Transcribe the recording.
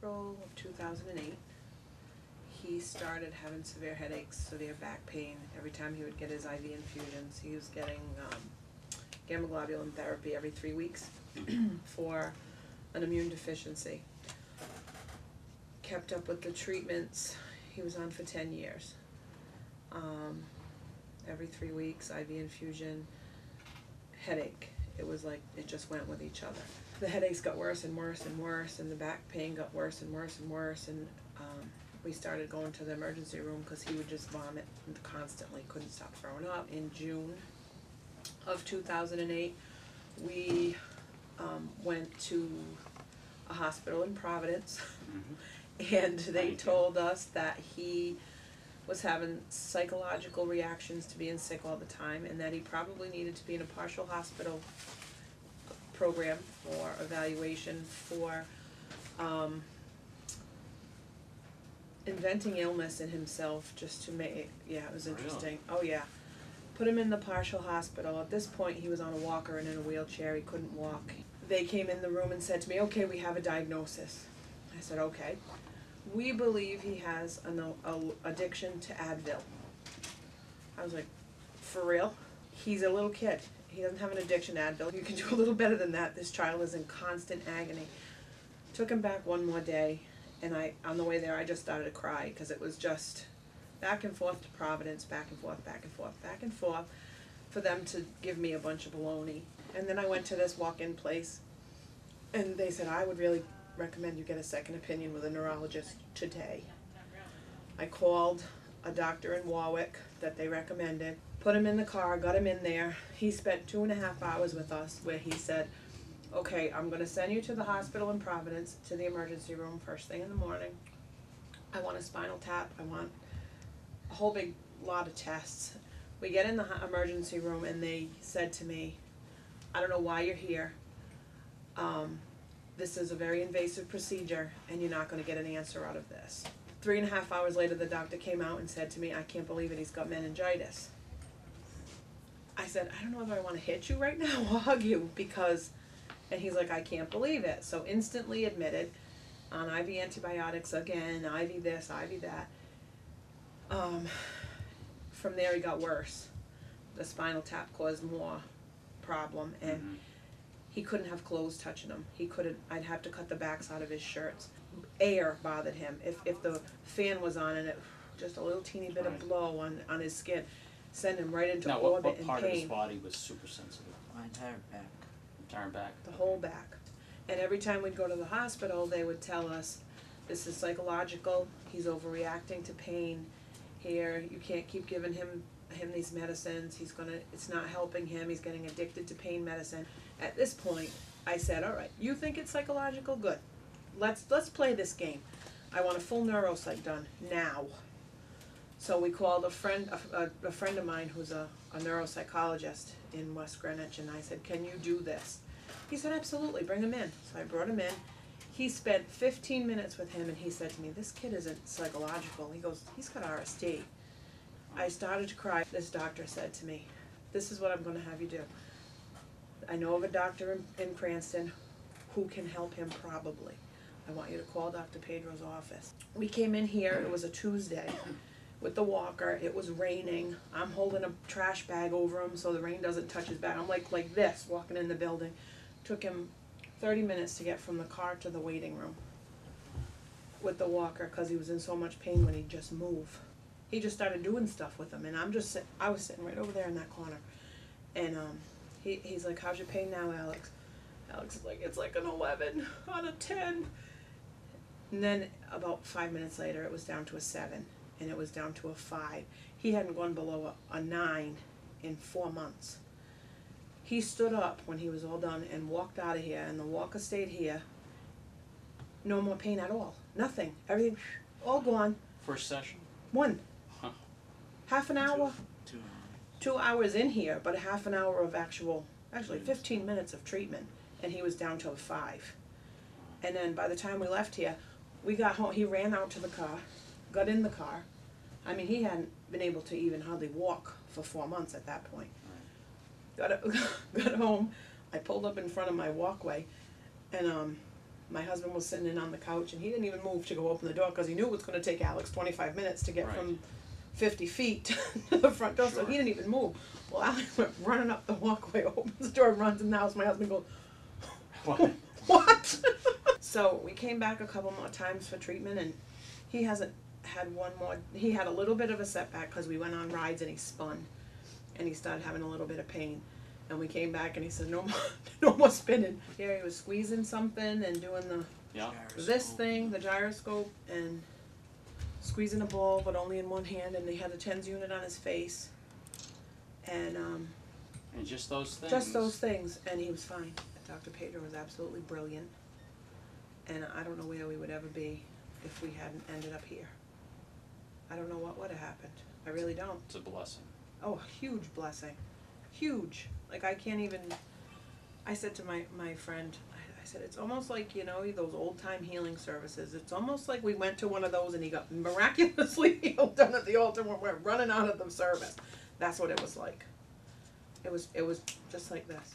April of 2008, he started having severe headaches, severe back pain. Every time he would get his IV infusions, he was getting gamma globulin therapy every 3 weeks for an immune deficiency. Kept up with the treatments he was on for 10 years. Every 3 weeks, IV infusion, headache. It was like it just went with each other. The headaches got worse and worse and worse, and the back pain got worse and worse and worse, and we started going to the emergency room because he would just vomit constantly, couldn't stop throwing up. In June of 2008, we went to a hospital in Providence, and they told us that he was having psychological reactions to being sick all the time, and that he probably needed to be in a partial hospital program for evaluation for inventing illness in himself just to make, yeah, it was interesting. Oh yeah. Put him in the partial hospital. At this point he was on a walker and in a wheelchair, he couldn't walk. They came in the room and said to me, okay, we have a diagnosis. I said, okay. We believe he has an addiction to Advil. I was like, for real? He's a little kid. He doesn't have an addiction to Advil. You can do a little better than that. This child is in constant agony. Took him back one more day, and on the way there I just started to cry because it was just back and forth to Providence, back and forth, back and forth, back and forth, for them to give me a bunch of baloney. And then I went to this walk-in place, and they said, I would really recommend you get a second opinion with a neurologist today. I called a doctor in Warwick that they recommended, put him in the car, got him in there. He spent 2.5 hours with us where he said, okay, I'm going to send you to the hospital in Providence, to the emergency room first thing in the morning. I want a spinal tap. I want a whole big lot of tests. We get in the emergency room and they said to me, I don't know why you're here. This is a very invasive procedure and you're not going to get an answer out of this. 3.5 hours later the doctor came out and said to me, I can't believe it, he's got meningitis. I said, I don't know if I want to hit you right now or hug you because, and he's like, I can't believe it. So instantly admitted on IV antibiotics again, IV this, IV that. From there he got worse. The spinal tap caused more problem, and he couldn't have clothes touching him. He couldn't, I'd have to cut the backs out of his shirts. Air bothered him. If the fan was on and it, just a little teeny bit of blow on his skin, send him right into orbit and pain. What part of his body was super sensitive? My entire back. Entire back? The whole back. And every time we'd go to the hospital, they would tell us, this is psychological, he's overreacting to pain. Here, you can't keep giving him these medicines, it's not helping him, he's getting addicted to pain medicine. At this point, I said, all right, you think it's psychological? Good. Let's play this game. I want a full neuropsych done now. So we called a friend of mine who's a neuropsychologist in West Greenwich, and I said, can you do this? He said, absolutely, bring him in. So I brought him in. He spent 15 minutes with him, and he said to me, this kid isn't psychological. He goes, he's got RSD. I started to cry. This doctor said to me, this is what I'm going to have you do. I know of a doctor in Cranston who can help him probably. I want you to call Dr. Pedro's office. We came in here, it was a Tuesday, with the walker. It was raining. I'm holding a trash bag over him so the rain doesn't touch his back. I'm like this, walking in the building. Took him 30 minutes to get from the car to the waiting room with the walker because he was in so much pain when he'd just move. He just started doing stuff with him, and I was sitting right over there in that corner. And he's like, how's your pain now, Alex? Alex is like, it's like an 11 on a 10. And then about 5 minutes later, it was down to a 7, and it was down to a 5. He hadn't gone below a 9 in 4 months. He stood up when he was all done and walked out of here, and the walker stayed here. No more pain at all. Nothing. Everything, all gone. First session? 1. Huh. Half an hour. 2 hours. 2 hours in here, but a half an hour of actually 15 minutes of treatment, and he was down to a 5. And then by the time we left here, we got home. He ran out to the car, got in the car. I mean, he hadn't been able to even hardly walk for 4 months at that point. Got home. I pulled up in front of my walkway, and My husband was sitting in on the couch and he didn't even move to go open the door because he knew it was gonna take Alex 25 minutes to get Right. from 50 feet to the front door, so Sure. he didn't even move. Well, Alex went running up the walkway, opens the door, runs in the house. My husband goes, What? what? So we came back a couple more times for treatment, and he hasn't had one more. He had a little bit of a setback because we went on rides and he spun, and he started having a little bit of pain. And we came back and he said, no more, no more spinning. Yeah, he was squeezing something and doing the Yeah. this thing, the gyroscope, and squeezing a ball, but only in one hand. And he had a TENS unit on his face, and And just those things. just those things, and he was fine. Dr. Pedro was absolutely brilliant, and I don't know where we would ever be if we hadn't ended up here. I don't know what would have happened. I really don't. It's a blessing. Oh, a huge blessing. Huge. Like, I can't even, I said to my friend, I said, it's almost like, you know, those old-time healing services. It's almost like we went to one of those and he got miraculously healed down at the altar when we're running out of the service. That's what it was like. It was just like this.